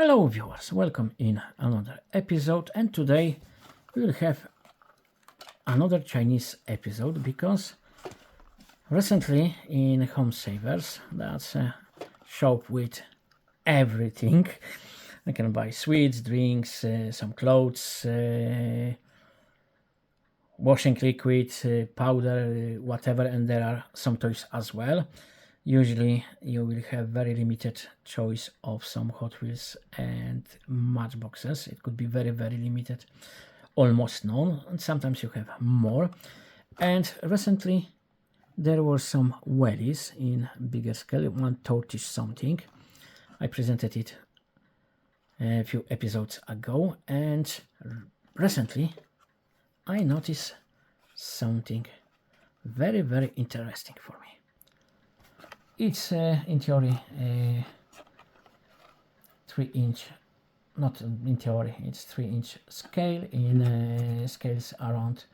Hello viewers, welcome in another episode, and today we will have another Chinese episode because recently in Home Savers, that's a shop with everything. I can buy sweets, drinks, some clothes, washing liquid, powder, whatever, and there are some toys as well. Usually you will have very limited choice of some Hot Wheels and Matchboxes. It could be very limited, almost none, and sometimes you have more. And recently there were some wellies in bigger scale, 130 something. I presented it a few episodes ago, and recently I noticed something very interesting for me. It's in theory 3-inch, not in theory, it's 3-inch scale. In scales around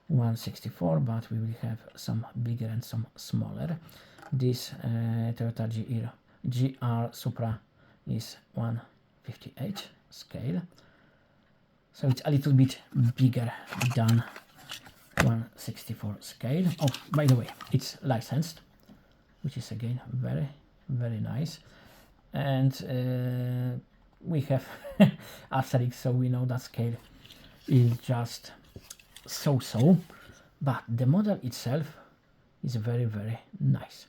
164, but we will have some bigger and some smaller. This Toyota GR Supra is 158 scale, so it's a little bit bigger than 164 scale. Oh, by the way, it's licensed, which is again very nice. And we have asterisk, so we know that scale is just so, but the model itself is very nice.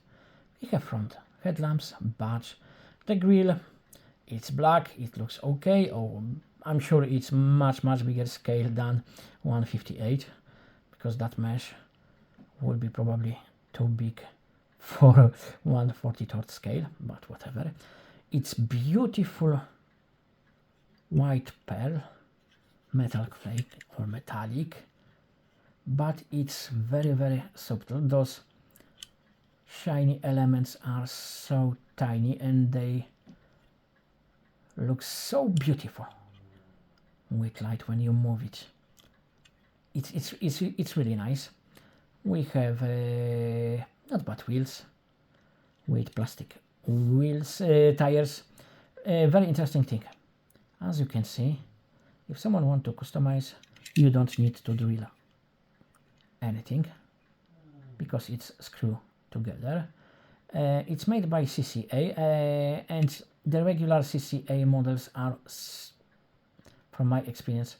We have front headlamps, badge, the grille, it's black, it looks okay. Oh, I'm sure it's much bigger scale than 158, because that mesh would be probably too big for 1/43 scale, but whatever. It's beautiful white pearl, metal flake or metallic, but it's very subtle. Those shiny elements are so tiny and they look so beautiful with light when you move it. It's really nice. We have not bad wheels with plastic wheels, tires. Very interesting thing. As you can see, if someone wants to customize, you don't need to drill anything because it's screwed together. It's made by CCA, and the regular CCA models are, from my experience,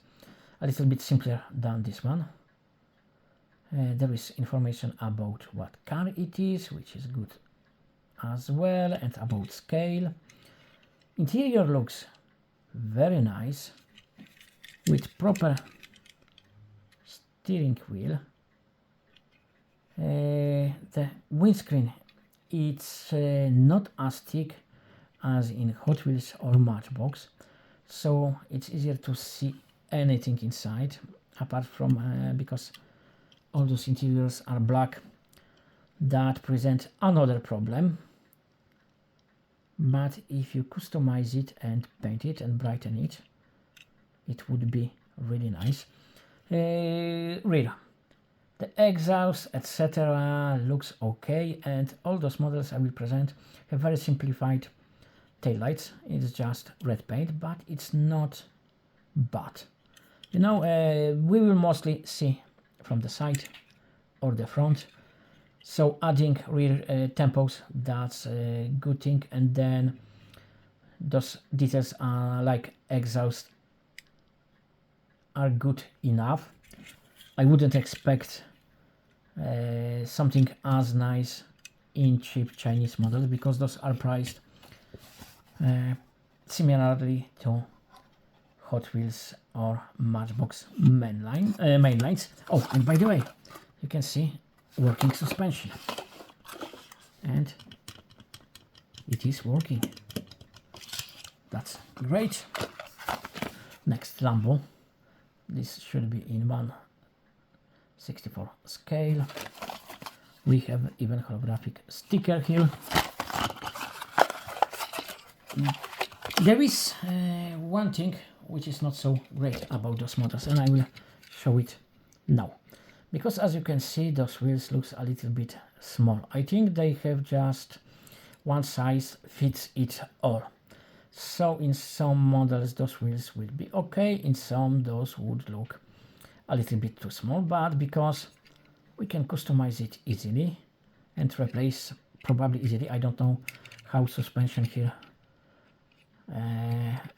a little bit simpler than this one. There is information about what car it is, which is good as well, and about scale. Interior looks very nice with proper steering wheel. The windscreen, it's not as thick as in Hot Wheels or Matchbox, so it's easier to see anything inside, apart from because all those interiors are black, that present another problem. But if you customize it and paint it and brighten it, it would be really nice. Rear, the exhaust, etc. looks okay, and all those models I will present have very simplified taillights. It's just red paint, but it's not bad. You know, we will mostly see from the side or the front, so adding rear tempos, that's a good thing. And then those details are like exhaust are good enough. I wouldn't expect something as nice in cheap Chinese models, because those are priced similarly to Hot Wheels or Matchbox mainlines. Oh, and by the way, you can see working suspension, and it is working. That's great. Next, Lambo. This should be in 1/64 scale. We have even holographic sticker here. There is one thing which is not so great about those models, and I will show it now, because as you can see, those wheels looks a little bit small. I think they have just one size fits it all. So in some models those wheels will be okay, in some those would look a little bit too small, but because we can customize it easily and replace probably easily. I don't know how suspension here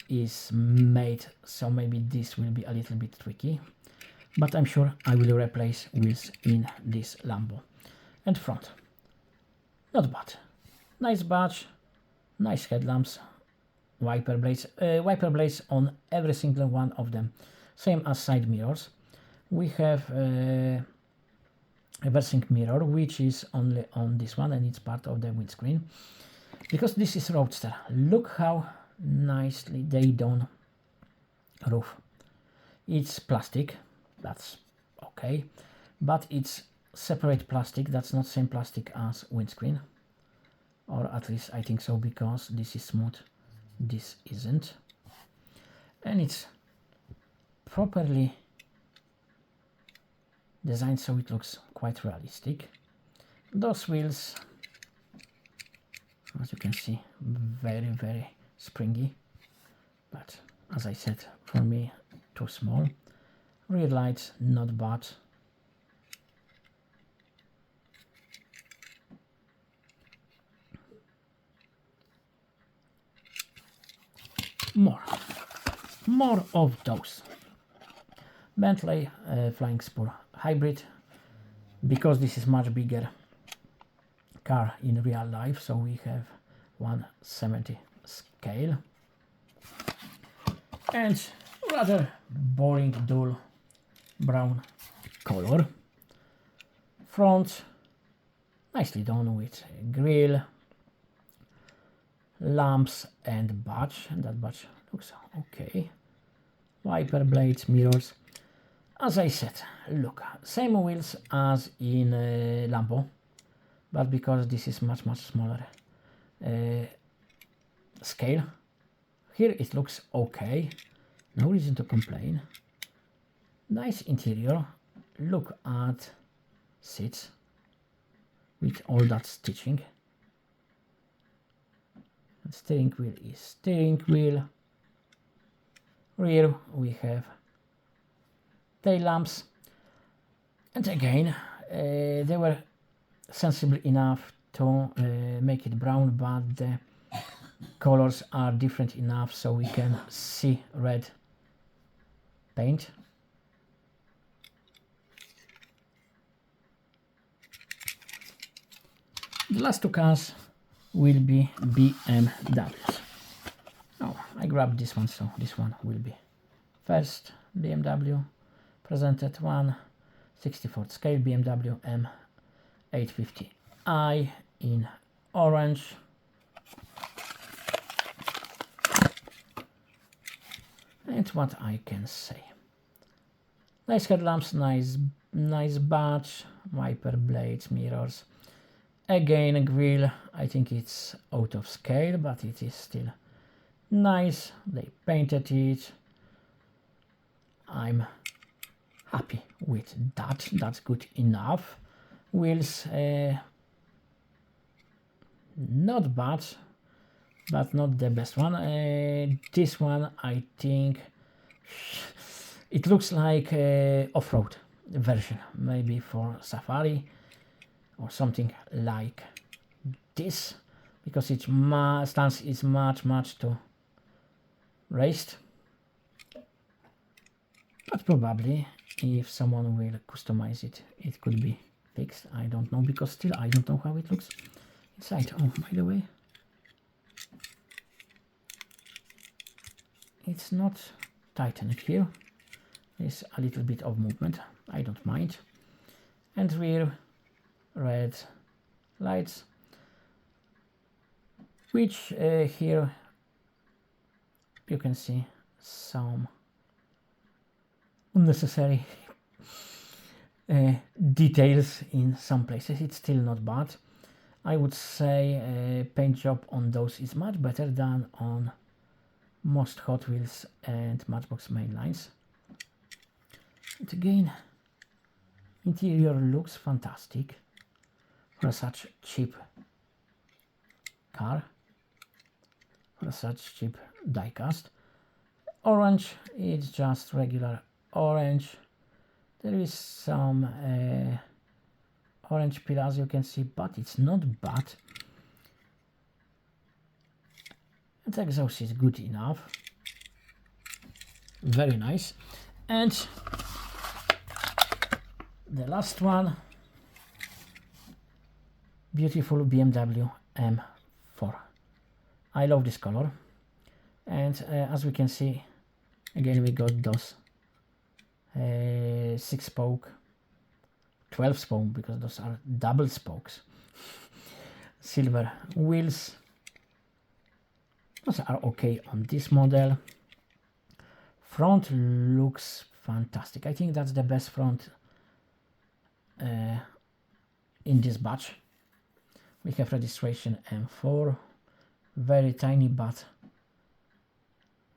is made, so maybe this will be a little bit tricky, but I'm sure I will replace wheels in this Lambo. And front, not bad, nice badge, nice headlamps, wiper blades on every single one of them, same as side mirrors. We have a reversing mirror which is only on this one and it's part of the windscreen. Because this is Roadster, look how nicely they done roof. It's plastic, that's okay, but it's separate plastic, that's not same plastic as windscreen, or at least I think so, because this is smooth, this isn't, and it's properly designed so it looks quite realistic. Those wheels, as you can see, very springy, but as I said, for me too small. Rear lights not bad. More of those. Bentley Flying Spur Hybrid, because this is much bigger car in real life, so we have 170 scale and rather boring dull brown color. Front nicely done with grille, lamps and badge, and that badge looks okay. Wiper blades, mirrors. As I said, look, same wheels as in Lambo, but because this is much smaller scale, here it looks okay, no reason to complain. Nice interior, look at seats with all that stitching. Steering wheel is steering wheel. Rear we have tail lamps, and again they were sensible enough to make it brown, but the colors are different enough so we can see red paint. The last two cars will be BMWs. Oh, I grabbed this one, so this one will be first. BMW presented 1/64 scale BMW M850i in orange. And what I can say, nice headlamps, nice badge, wiper blades, mirrors. Again a grille, I think it's out of scale, but it is still nice. They painted it. I'm happy with that, that's good enough. Wheels not bad, but not the best one. This one I think it looks like off-road version, maybe for safari or something like this, because its stance is much too raised. But probably if someone will customize it, it could be fixed. I don't know, because still I don't know how it looks inside. Oh, by the way, it's not tightened here. There's a little bit of movement, I don't mind. And rear red lights, which here you can see some unnecessary details in some places. It's still not bad. I would say paint job on those is much better than on most Hot Wheels and Matchbox mainlines. And again, interior looks fantastic for such cheap car, for such cheap die-cast. Orange is just regular orange. There is some orange peel, as you can see, but it's not bad. And the exhaust is good enough. Very nice. And the last one, beautiful BMW M4. I love this color. And as we can see, again we got those 6-spoke, 12-spoke, because those are double spokes. Silver wheels. Those are okay on this model. Front looks fantastic. I think that's the best front in this batch. We have registration M4, very tiny but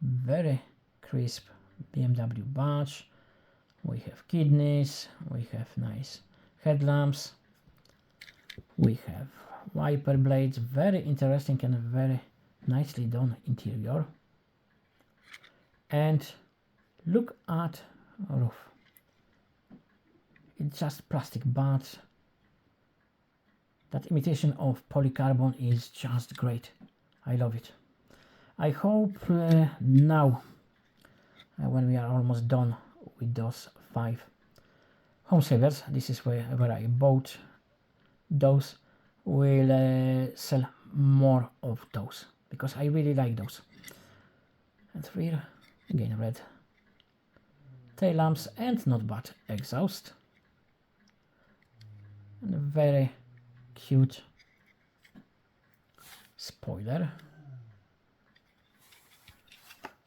very crisp BMW badge. We have kidneys, we have nice headlamps, we have wiper blades, very interesting and very nicely done interior. And look at roof. It's just plastic, but that imitation of polycarbon is just great. I love it. I hope now, when we are almost done with those 5 home savers, this is where I bought those, will sell more of those, because I really like those. And rear, again red tail lamps and not bad exhaust. And a very cute spoiler.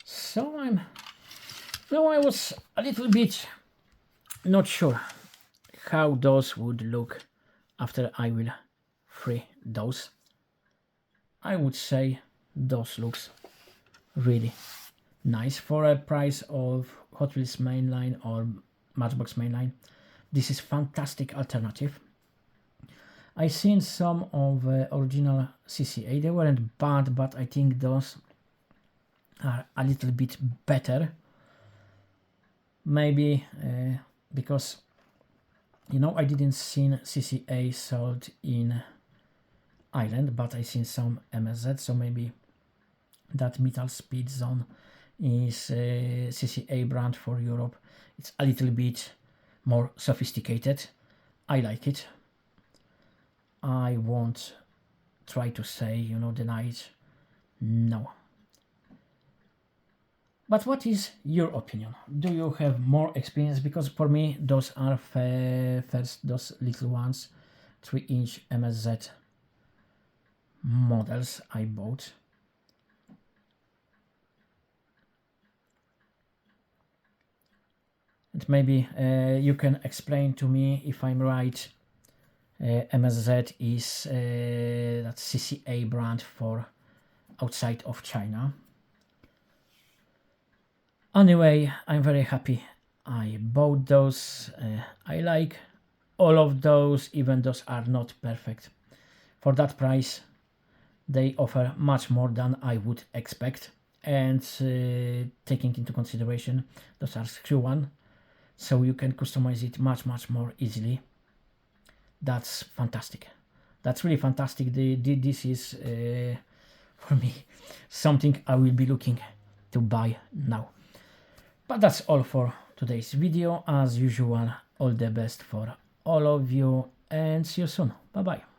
So I was a little bit not sure how those would look after I will free those. I would say those looks really nice for a price of Hot Wheels mainline or Matchbox mainline. This is fantastic alternative. I seen some of original CCA. They weren't bad, but I think those are a little bit better. Maybe because, you know, I didn't see CCA sold in Ireland, but I seen some MSZ, so maybe that Metal Speed Zone is CCA brand for Europe. It's a little bit more sophisticated. I like it. I won't try to say, you know, deny it. No. But what is your opinion? Do you have more experience? Because for me, those are first, those little ones, 3-inch MSZ models I bought. And maybe you can explain to me if I'm right. MSZ is that CCA brand for outside of China. Anyway, I'm very happy I bought those. I like all of those, even those are not perfect. For that price, they offer much more than I would expect. And taking into consideration, those are screw on, so you can customize it much more easily. That's fantastic. That's really fantastic. This is for me something I will be looking to buy now. But that's all for today's video. As usual, all the best for all of you and see you soon. Bye bye.